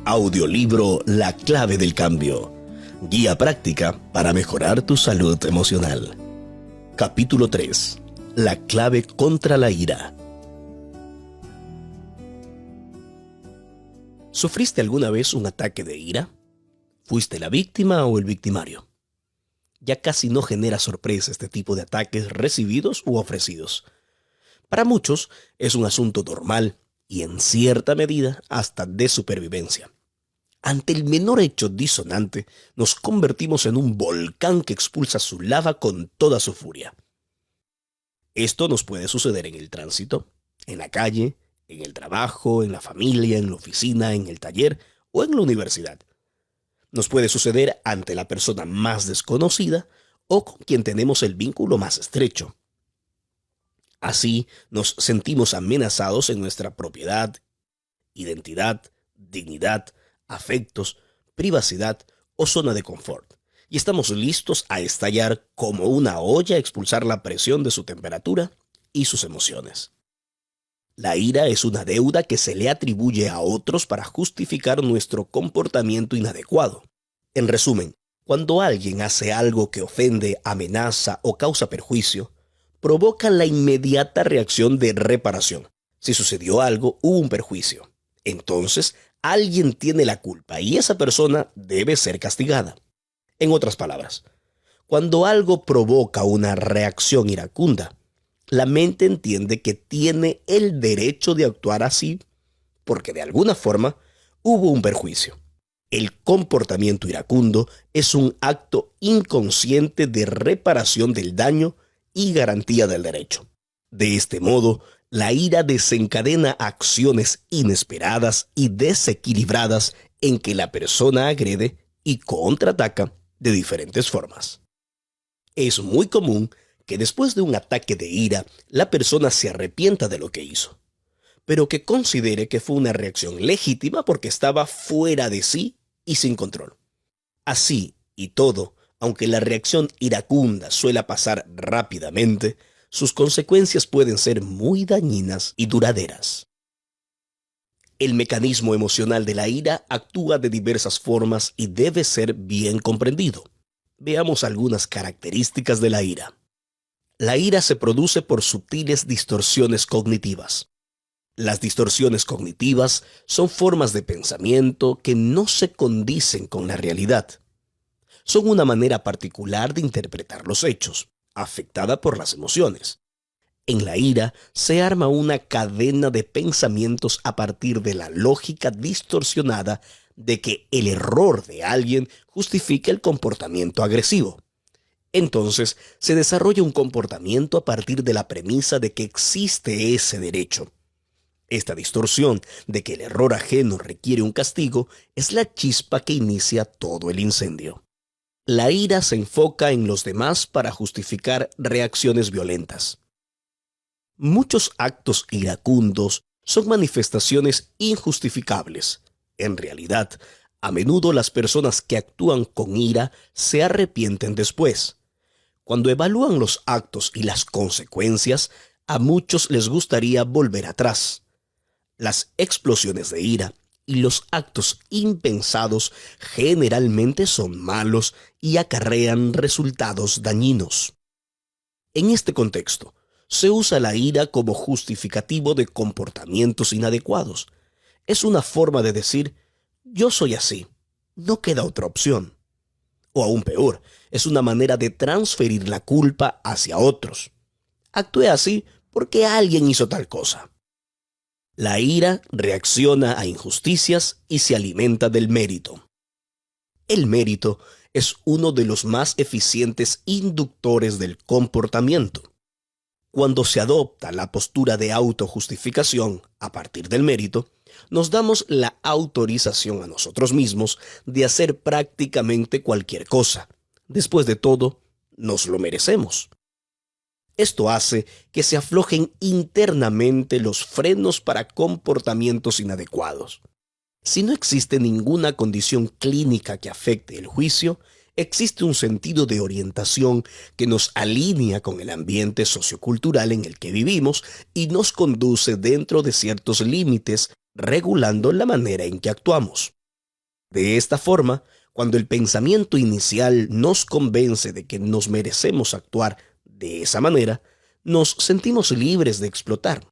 Audiolibro La clave del cambio. Guía práctica para mejorar tu salud emocional. Capítulo 3. La clave contra la ira. ¿Sufriste alguna vez un ataque de ira? ¿Fuiste la víctima o el victimario? Ya casi no genera sorpresa este tipo de ataques recibidos u ofrecidos. Para muchos es un asunto normal y en cierta medida hasta de supervivencia. Ante el menor hecho disonante, nos convertimos en un volcán que expulsa su lava con toda su furia. Esto nos puede suceder en el tránsito, en la calle, en el trabajo, en la familia, en la oficina, en el taller o en la universidad. Nos puede suceder ante la persona más desconocida o con quien tenemos el vínculo más estrecho. Así nos sentimos amenazados en nuestra propiedad, identidad, dignidad, afectos, privacidad o zona de confort. Y estamos listos a estallar como una olla a expulsar la presión de su temperatura y sus emociones. La ira es una deuda que se le atribuye a otros para justificar nuestro comportamiento inadecuado. En resumen, cuando alguien hace algo que ofende, amenaza o causa perjuicio, provoca la inmediata reacción de reparación. Si sucedió algo, hubo un perjuicio. Entonces, alguien tiene la culpa y esa persona debe ser castigada. En otras palabras, cuando algo provoca una reacción iracunda, la mente entiende que tiene el derecho de actuar así porque de alguna forma hubo un perjuicio. El comportamiento iracundo es un acto inconsciente de reparación del daño y garantía del derecho. De este modo, la ira desencadena acciones inesperadas y desequilibradas en que la persona agrede y contraataca de diferentes formas. Es muy común que después de un ataque de ira, la persona se arrepienta de lo que hizo, pero que considere que fue una reacción legítima porque estaba fuera de sí y sin control. Así y todo, aunque la reacción iracunda suele pasar rápidamente, sus consecuencias pueden ser muy dañinas y duraderas. El mecanismo emocional de la ira actúa de diversas formas y debe ser bien comprendido. Veamos algunas características de la ira. La ira se produce por sutiles distorsiones cognitivas. Las distorsiones cognitivas son formas de pensamiento que no se condicen con la realidad. Son una manera particular de interpretar los hechos, afectada por las emociones. En la ira se arma una cadena de pensamientos a partir de la lógica distorsionada de que el error de alguien justifica el comportamiento agresivo. Entonces, se desarrolla un comportamiento a partir de la premisa de que existe ese derecho. Esta distorsión de que el error ajeno requiere un castigo es la chispa que inicia todo el incendio. La ira se enfoca en los demás para justificar reacciones violentas. Muchos actos iracundos son manifestaciones injustificables. En realidad, a menudo las personas que actúan con ira se arrepienten después. Cuando evalúan los actos y las consecuencias, a muchos les gustaría volver atrás. Las explosiones de ira y los actos impensados generalmente son malos y acarrean resultados dañinos. En este contexto, se usa la ira como justificativo de comportamientos inadecuados. Es una forma de decir, yo soy así, no queda otra opción. O aún peor, es una manera de transferir la culpa hacia otros. Actué así porque alguien hizo tal cosa. La ira reacciona a injusticias y se alimenta del mérito. El mérito es uno de los más eficientes inductores del comportamiento. Cuando se adopta la postura de autojustificación a partir del mérito, nos damos la autorización a nosotros mismos de hacer prácticamente cualquier cosa. Después de todo, nos lo merecemos. Esto hace que se aflojen internamente los frenos para comportamientos inadecuados. Si no existe ninguna condición clínica que afecte el juicio, existe un sentido de orientación que nos alinea con el ambiente sociocultural en el que vivimos y nos conduce dentro de ciertos límites, regulando la manera en que actuamos. De esta forma, cuando el pensamiento inicial nos convence de que nos merecemos actuar de esa manera, nos sentimos libres de explotar.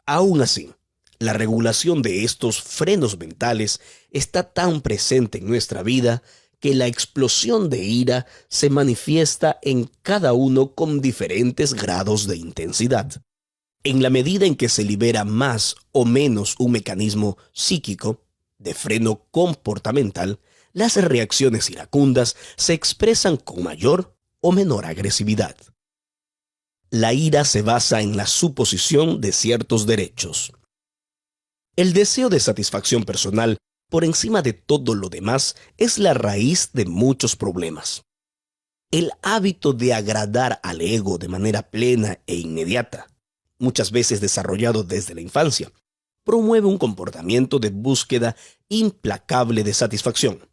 Aún así, la regulación de estos frenos mentales está tan presente en nuestra vida que la explosión de ira se manifiesta en cada uno con diferentes grados de intensidad. En la medida en que se libera más o menos un mecanismo psíquico de freno comportamental, las reacciones iracundas se expresan con mayor o menor agresividad. La ira se basa en la suposición de ciertos derechos. El deseo de satisfacción personal, por encima de todo lo demás, es la raíz de muchos problemas. El hábito de agradar al ego de manera plena e inmediata, muchas veces desarrollado desde la infancia, promueve un comportamiento de búsqueda implacable de satisfacción.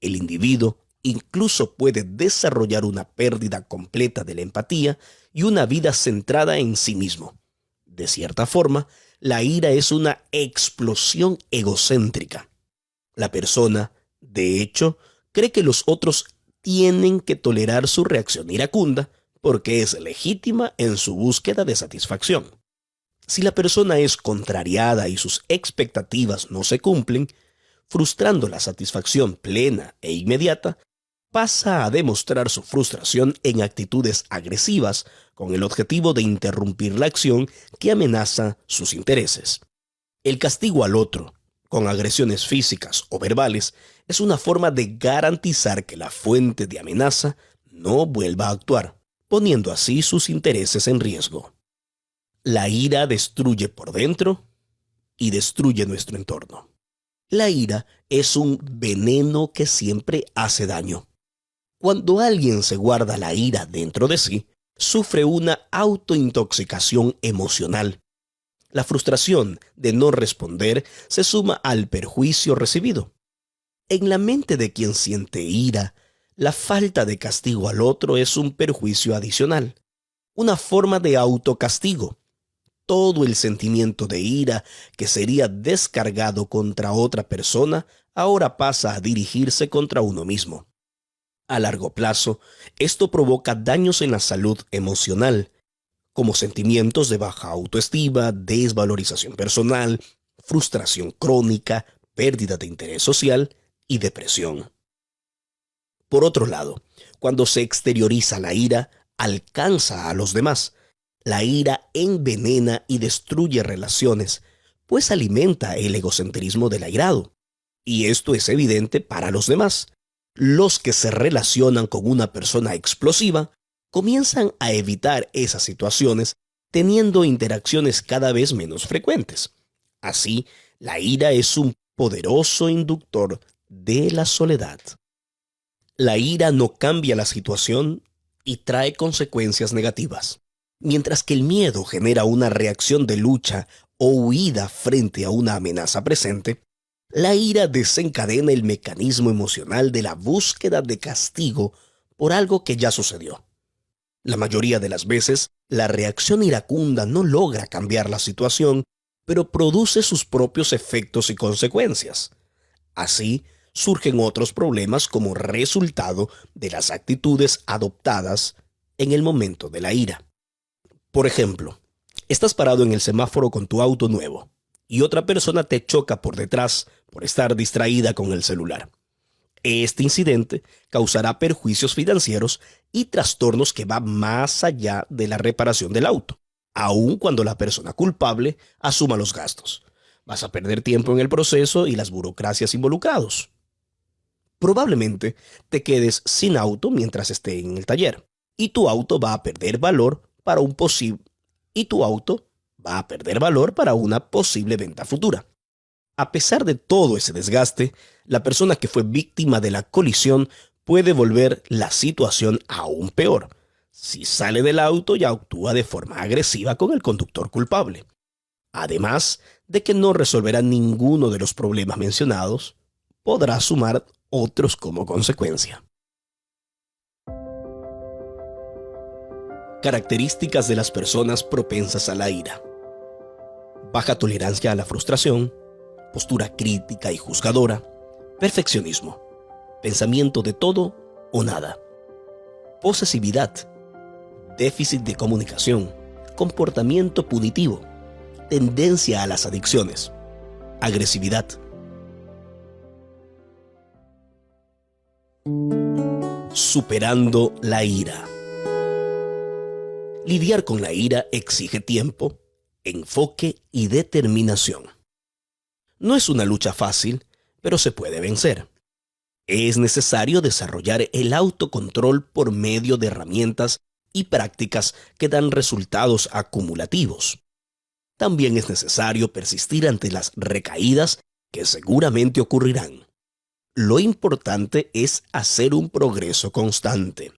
El individuo incluso puede desarrollar una pérdida completa de la empatía y una vida centrada en sí mismo. De cierta forma, la ira es una explosión egocéntrica. La persona, de hecho, cree que los otros tienen que tolerar su reacción iracunda porque es legítima en su búsqueda de satisfacción. Si la persona es contrariada y sus expectativas no se cumplen, frustrando la satisfacción plena e inmediata, pasa a demostrar su frustración en actitudes agresivas con el objetivo de interrumpir la acción que amenaza sus intereses. El castigo al otro, con agresiones físicas o verbales, es una forma de garantizar que la fuente de amenaza no vuelva a actuar, poniendo así sus intereses en riesgo. La ira destruye por dentro y destruye nuestro entorno. La ira es un veneno que siempre hace daño. Cuando alguien se guarda la ira dentro de sí, sufre una autointoxicación emocional. La frustración de no responder se suma al perjuicio recibido. En la mente de quien siente ira, la falta de castigo al otro es un perjuicio adicional, una forma de autocastigo. Todo el sentimiento de ira que sería descargado contra otra persona ahora pasa a dirigirse contra uno mismo. A largo plazo, esto provoca daños en la salud emocional, como sentimientos de baja autoestima, desvalorización personal, frustración crónica, pérdida de interés social y depresión. Por otro lado, cuando se exterioriza la ira, alcanza a los demás. La ira envenena y destruye relaciones, pues alimenta el egocentrismo del airado. Y esto es evidente para los demás. Los que se relacionan con una persona explosiva comienzan a evitar esas situaciones teniendo interacciones cada vez menos frecuentes. Así, la ira es un poderoso inductor de la soledad. La ira no cambia la situación y trae consecuencias negativas. Mientras que el miedo genera una reacción de lucha o huida frente a una amenaza presente, la ira desencadena el mecanismo emocional de la búsqueda de castigo por algo que ya sucedió. La mayoría de las veces, la reacción iracunda no logra cambiar la situación, pero produce sus propios efectos y consecuencias. Así, surgen otros problemas como resultado de las actitudes adoptadas en el momento de la ira. Por ejemplo, estás parado en el semáforo con tu auto nuevo y otra persona te choca por detrás por estar distraída con el celular. Este incidente causará perjuicios financieros y trastornos que van más allá de la reparación del auto, aun cuando la persona culpable asuma los gastos. Vas a perder tiempo en el proceso y las burocracias involucrados. Probablemente te quedes sin auto mientras esté en el taller y tu auto va a perder valor para una posible venta futura. A pesar de todo ese desgaste, la persona que fue víctima de la colisión puede volver la situación aún peor. Si sale del auto y actúa de forma agresiva con el conductor culpable. Además de que no resolverá ninguno de los problemas mencionados, podrá sumar otros como consecuencia. Características de las personas propensas a la ira: baja tolerancia a la frustración, postura crítica y juzgadora, perfeccionismo, pensamiento de todo o nada, posesividad, déficit de comunicación, comportamiento punitivo, tendencia a las adicciones, agresividad. Superando la ira. Lidiar con la ira exige tiempo, enfoque y determinación. No es una lucha fácil, pero se puede vencer. Es necesario desarrollar el autocontrol por medio de herramientas y prácticas que dan resultados acumulativos. También es necesario persistir ante las recaídas que seguramente ocurrirán. Lo importante es hacer un progreso constante.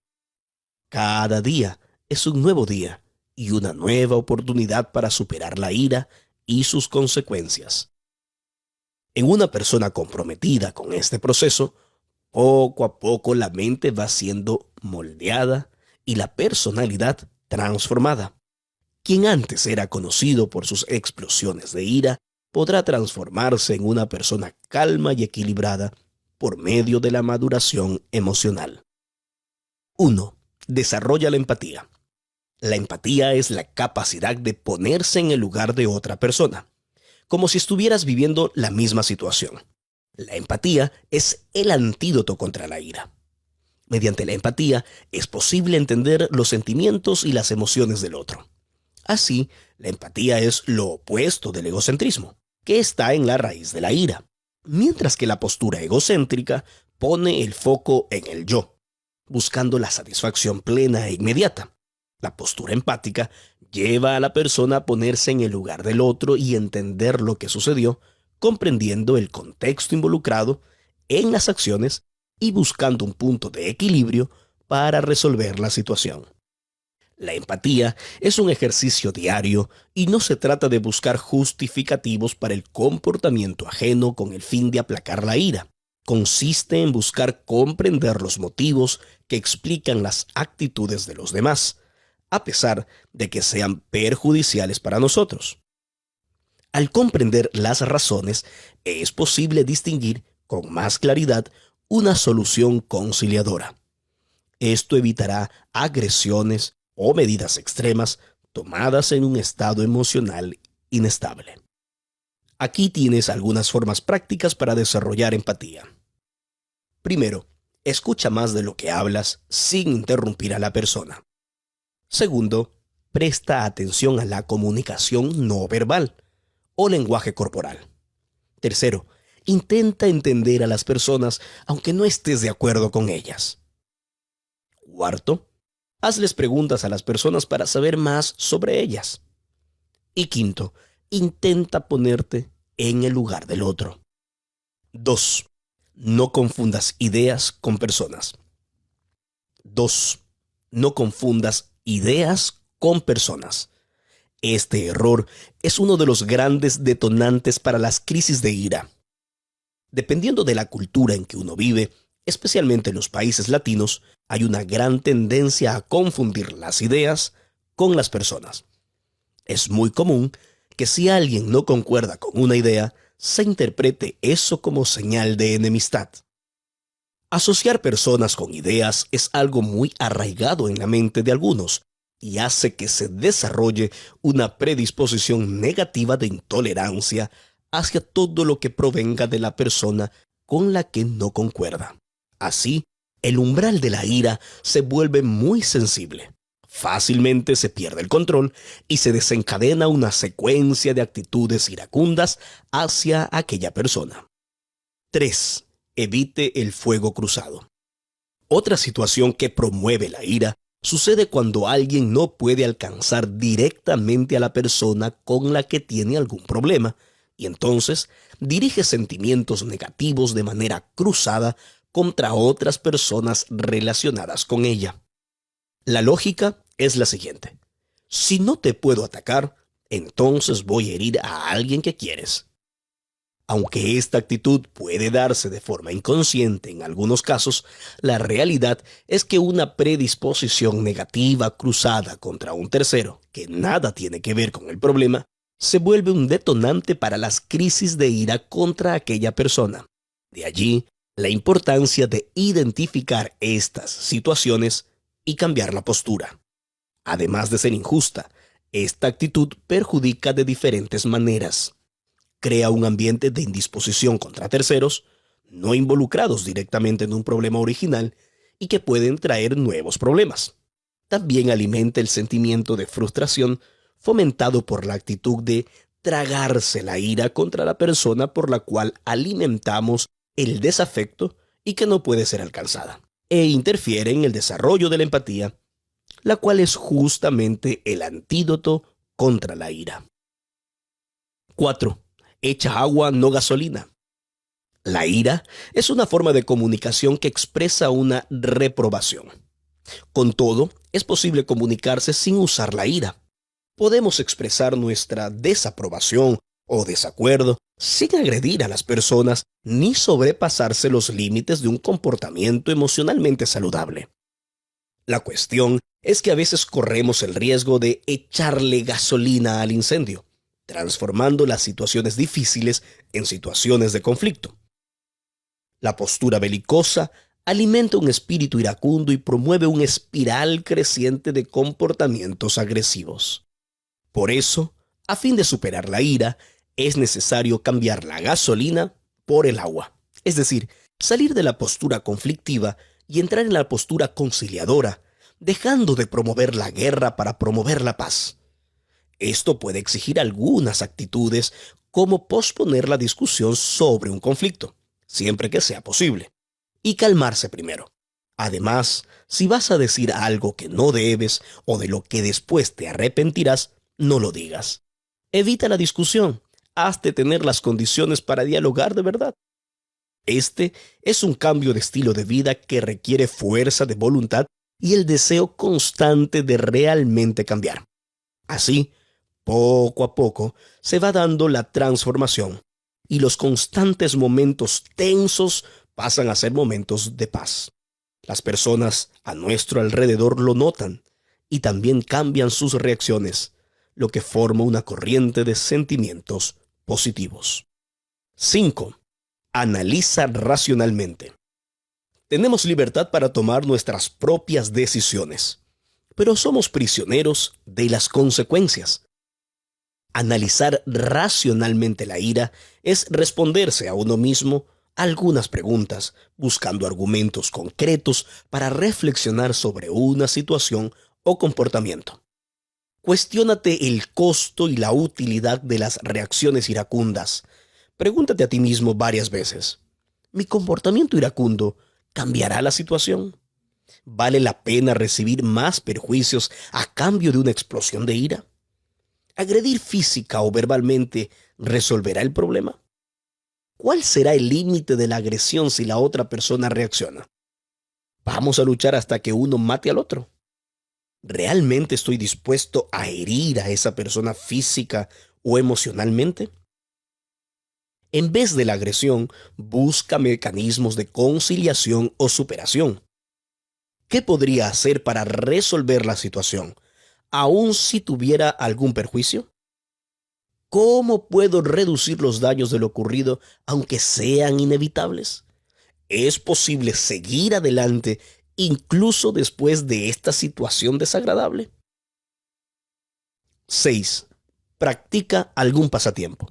Cada día es un nuevo día y una nueva oportunidad para superar la ira y sus consecuencias. En una persona comprometida con este proceso, poco a poco la mente va siendo moldeada y la personalidad transformada. Quien antes era conocido por sus explosiones de ira podrá transformarse en una persona calma y equilibrada por medio de la maduración emocional. 1. Desarrolla la empatía. La empatía es la capacidad de ponerse en el lugar de otra persona, como si estuvieras viviendo la misma situación. La empatía es el antídoto contra la ira. Mediante la empatía es posible entender los sentimientos y las emociones del otro. Así, la empatía es lo opuesto del egocentrismo, que está en la raíz de la ira, mientras que la postura egocéntrica pone el foco en el yo, buscando la satisfacción plena e inmediata. La postura empática lleva a la persona a ponerse en el lugar del otro y entender lo que sucedió, comprendiendo el contexto involucrado en las acciones y buscando un punto de equilibrio para resolver la situación. La empatía es un ejercicio diario y no se trata de buscar justificativos para el comportamiento ajeno con el fin de aplacar la ira. Consiste en buscar comprender los motivos que explican las actitudes de los demás, a pesar de que sean perjudiciales para nosotros. Al comprender las razones, es posible distinguir con más claridad una solución conciliadora. Esto evitará agresiones o medidas extremas tomadas en un estado emocional inestable. Aquí tienes algunas formas prácticas para desarrollar empatía. Primero, escucha más de lo que hablas sin interrumpir a la persona. Segundo, presta atención a la comunicación no verbal o lenguaje corporal. Tercero, intenta entender a las personas aunque no estés de acuerdo con ellas. Cuarto, hazles preguntas a las personas para saber más sobre ellas. Y quinto, intenta ponerte en el lugar del otro. 2. No confundas ideas con personas. 2. No confundas ideas con personas. Este error es uno de los grandes detonantes para las crisis de ira. Dependiendo de la cultura en que uno vive, especialmente en los países latinos, hay una gran tendencia a confundir las ideas con las personas. Es muy común que si alguien no concuerda con una idea, se interprete eso como señal de enemistad. Asociar personas con ideas es algo muy arraigado en la mente de algunos y hace que se desarrolle una predisposición negativa de intolerancia hacia todo lo que provenga de la persona con la que no concuerda. Así, el umbral de la ira se vuelve muy sensible. Fácilmente se pierde el control y se desencadena una secuencia de actitudes iracundas hacia aquella persona. 3. Evite el fuego cruzado. Otra situación que promueve la ira sucede cuando alguien no puede alcanzar directamente a la persona con la que tiene algún problema y entonces dirige sentimientos negativos de manera cruzada contra otras personas relacionadas con ella. La lógica es la siguiente: si no te puedo atacar, entonces voy a herir a alguien que quieres. Aunque esta actitud puede darse de forma inconsciente en algunos casos, la realidad es que una predisposición negativa cruzada contra un tercero, que nada tiene que ver con el problema, se vuelve un detonante para las crisis de ira contra aquella persona. De allí la importancia de identificar estas situaciones y cambiar la postura. Además de ser injusta, esta actitud perjudica de diferentes maneras. Crea un ambiente de indisposición contra terceros, no involucrados directamente en un problema original y que pueden traer nuevos problemas. También alimenta el sentimiento de frustración fomentado por la actitud de tragarse la ira contra la persona por la cual alimentamos el desafecto y que no puede ser alcanzada, e interfiere en el desarrollo de la empatía, la cual es justamente el antídoto contra la ira. 4. Echa agua, no gasolina. La ira es una forma de comunicación que expresa una reprobación. Con todo, es posible comunicarse sin usar la ira. Podemos expresar nuestra desaprobación o desacuerdo sin agredir a las personas ni sobrepasarse los límites de un comportamiento emocionalmente saludable. La cuestión es que a veces corremos el riesgo de echarle gasolina al incendio, transformando las situaciones difíciles en situaciones de conflicto. La postura belicosa alimenta un espíritu iracundo y promueve una espiral creciente de comportamientos agresivos. Por eso, a fin de superar la ira, es necesario cambiar la gasolina por el agua, es decir, salir de la postura conflictiva y entrar en la postura conciliadora, dejando de promover la guerra para promover la paz. Esto puede exigir algunas actitudes como posponer la discusión sobre un conflicto, siempre que sea posible, y calmarse primero. Además, si vas a decir algo que no debes o de lo que después te arrepentirás, no lo digas. Evita la discusión. Hazte tener las condiciones para dialogar de verdad. Este es un cambio de estilo de vida que requiere fuerza de voluntad y el deseo constante de realmente cambiar. Así, poco a poco, se va dando la transformación y los constantes momentos tensos pasan a ser momentos de paz. Las personas a nuestro alrededor lo notan y también cambian sus reacciones, lo que forma una corriente de sentimientos positivos. 5. Analiza racionalmente. Tenemos libertad para tomar nuestras propias decisiones, pero somos prisioneros de las consecuencias. Analizar racionalmente la ira es responderse a uno mismo algunas preguntas, buscando argumentos concretos para reflexionar sobre una situación o comportamiento. Cuestiónate el costo y la utilidad de las reacciones iracundas. Pregúntate a ti mismo varias veces: ¿mi comportamiento iracundo cambiará la situación? ¿Vale la pena recibir más perjuicios a cambio de una explosión de ira? ¿Agredir física o verbalmente resolverá el problema? ¿Cuál será el límite de la agresión si la otra persona reacciona? ¿Vamos a luchar hasta que uno mate al otro? ¿Realmente estoy dispuesto a herir a esa persona física o emocionalmente? En vez de la agresión, busca mecanismos de conciliación o superación. ¿Qué podría hacer para resolver la situación, aun si tuviera algún perjuicio? ¿Cómo puedo reducir los daños de lo ocurrido, aunque sean inevitables? ¿Es posible seguir adelante incluso después de esta situación desagradable? 6. Practica algún pasatiempo.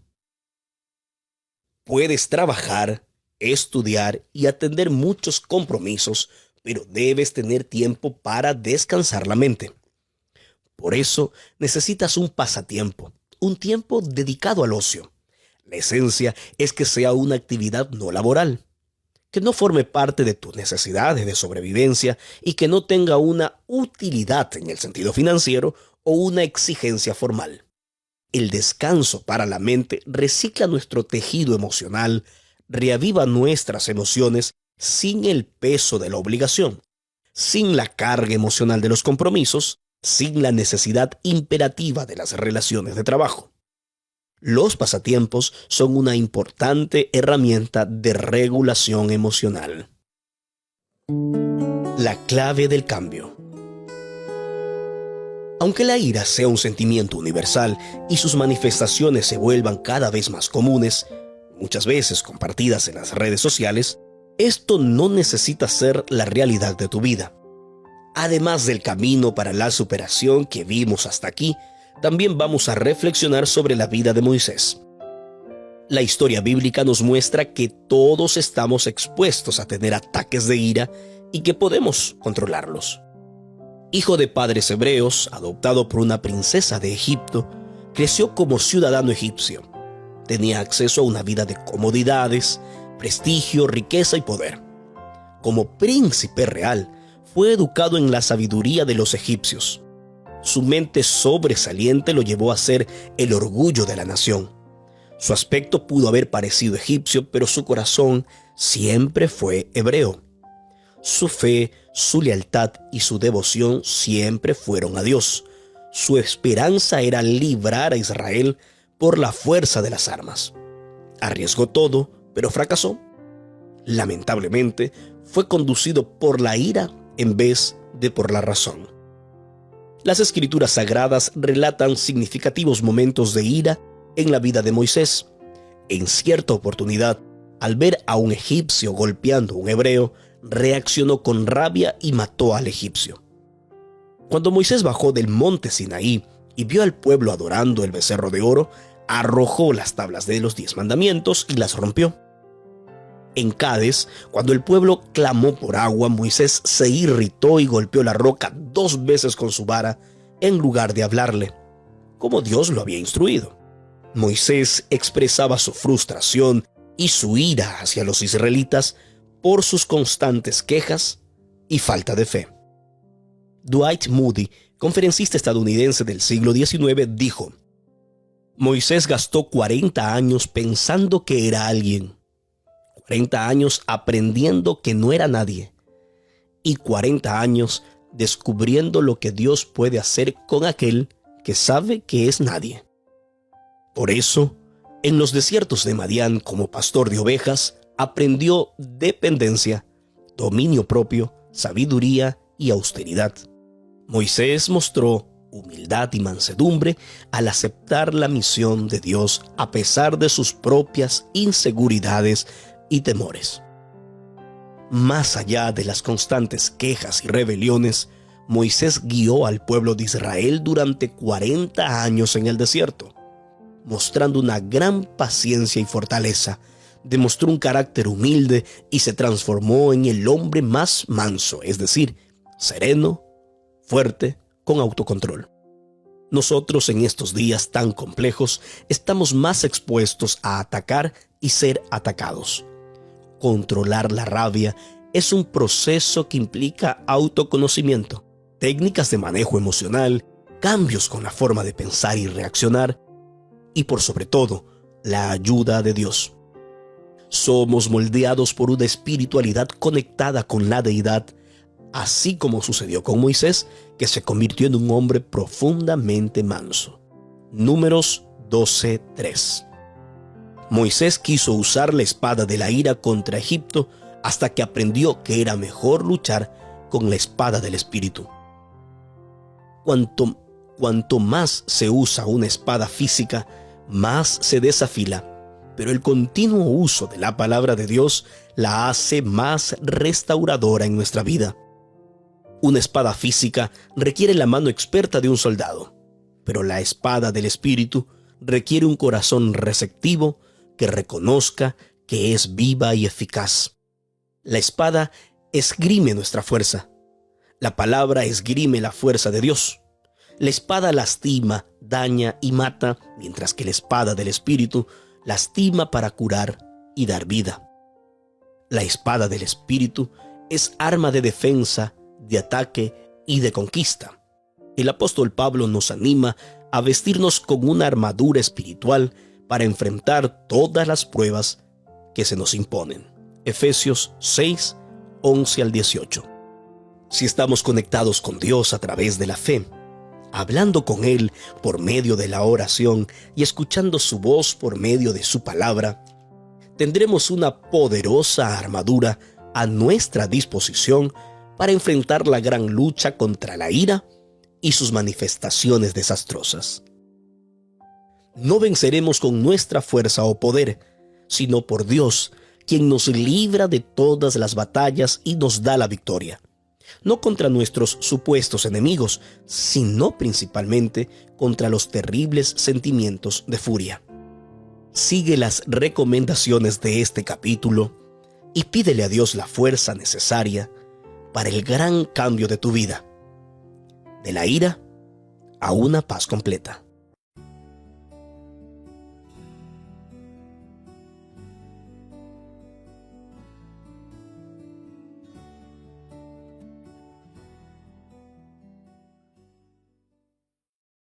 Puedes trabajar, estudiar y atender muchos compromisos, pero debes tener tiempo para descansar la mente. Por eso necesitas un pasatiempo, un tiempo dedicado al ocio. La esencia es que sea una actividad no laboral, que no forme parte de tus necesidades de sobrevivencia y que no tenga una utilidad en el sentido financiero o una exigencia formal. El descanso para la mente recicla nuestro tejido emocional, reaviva nuestras emociones sin el peso de la obligación, sin la carga emocional de los compromisos, sin la necesidad imperativa de las relaciones de trabajo. Los pasatiempos son una importante herramienta de regulación emocional. La clave del cambio. Aunque la ira sea un sentimiento universal y sus manifestaciones se vuelvan cada vez más comunes, muchas veces compartidas en las redes sociales, esto no necesita ser la realidad de tu vida. Además del camino para la superación que vimos hasta aquí, también vamos a reflexionar sobre la vida de Moisés. La historia bíblica nos muestra que todos estamos expuestos a tener ataques de ira y que podemos controlarlos. Hijo de padres hebreos, adoptado por una princesa de Egipto, creció como ciudadano egipcio. Tenía acceso a una vida de comodidades, prestigio, riqueza y poder. Como príncipe real, fue educado en la sabiduría de los egipcios. Su mente sobresaliente lo llevó a ser el orgullo de la nación. Su aspecto pudo haber parecido egipcio, pero su corazón siempre fue hebreo. Su fe, su lealtad y su devoción siempre fueron a Dios. Su esperanza era librar a Israel por la fuerza de las armas. Arriesgó todo, pero fracasó. Lamentablemente, fue conducido por la ira en vez de por la razón. Las escrituras sagradas relatan significativos momentos de ira en la vida de Moisés. En cierta oportunidad, al ver a un egipcio golpeando a un hebreo, reaccionó con rabia y mató al egipcio. Cuando Moisés bajó del monte Sinaí y vio al pueblo adorando el becerro de oro, arrojó las tablas de los 10 mandamientos y las rompió. En Cades, cuando el pueblo clamó por agua, Moisés se irritó y golpeó la roca 2 veces con su vara en lugar de hablarle, como Dios lo había instruido. Moisés expresaba su frustración y su ira hacia los israelitas por sus constantes quejas y falta de fe. Dwight Moody, conferencista estadounidense del siglo XIX, dijo: Moisés gastó 40 años pensando que era alguien, 40 años aprendiendo que no era nadie, y 40 años descubriendo lo que Dios puede hacer con aquel que sabe que es nadie. Por eso, en los desiertos de Madián, como pastor de ovejas, aprendió dependencia, dominio propio, sabiduría y austeridad. Moisés mostró humildad y mansedumbre al aceptar la misión de Dios a pesar de sus propias inseguridades y temores. Más allá de las constantes quejas y rebeliones, Moisés guió al pueblo de Israel durante 40 años en el desierto, mostrando una gran paciencia y fortaleza. Demostró un carácter humilde y se transformó en el hombre más manso, es decir, sereno, fuerte, con autocontrol. Nosotros en estos días tan complejos estamos más expuestos a atacar y ser atacados. Controlar la rabia es un proceso que implica autoconocimiento, técnicas de manejo emocional, cambios con la forma de pensar y reaccionar, y por sobre todo, la ayuda de Dios. Somos moldeados por una espiritualidad conectada con la deidad, así como sucedió con Moisés, que se convirtió en un hombre profundamente manso. Números 12:3. Moisés quiso usar la espada de la ira contra Egipto hasta que aprendió que era mejor luchar con la espada del Espíritu. Cuanto más se usa una espada física, más se desafila, pero el continuo uso de la palabra de Dios la hace más restauradora en nuestra vida. Una espada física requiere la mano experta de un soldado, pero la espada del Espíritu requiere un corazón receptivo que reconozca que es viva y eficaz. La espada esgrime nuestra fuerza. La palabra esgrime la fuerza de Dios. La espada lastima, daña y mata, mientras que la espada del Espíritu lastima para curar y dar vida. La espada del Espíritu es arma de defensa, de ataque y de conquista. El apóstol Pablo nos anima a vestirnos con una armadura espiritual para enfrentar todas las pruebas que se nos imponen. Efesios 6, 11 al 18. Si estamos conectados con Dios a través de la fe, hablando con Él por medio de la oración y escuchando su voz por medio de su palabra, tendremos una poderosa armadura a nuestra disposición para enfrentar la gran lucha contra la ira y sus manifestaciones desastrosas. No venceremos con nuestra fuerza o poder, sino por Dios, quien nos libra de todas las batallas y nos da la victoria. No contra nuestros supuestos enemigos, sino principalmente contra los terribles sentimientos de furia. Sigue las recomendaciones de este capítulo y pídele a Dios la fuerza necesaria para el gran cambio de tu vida, de la ira a una paz completa.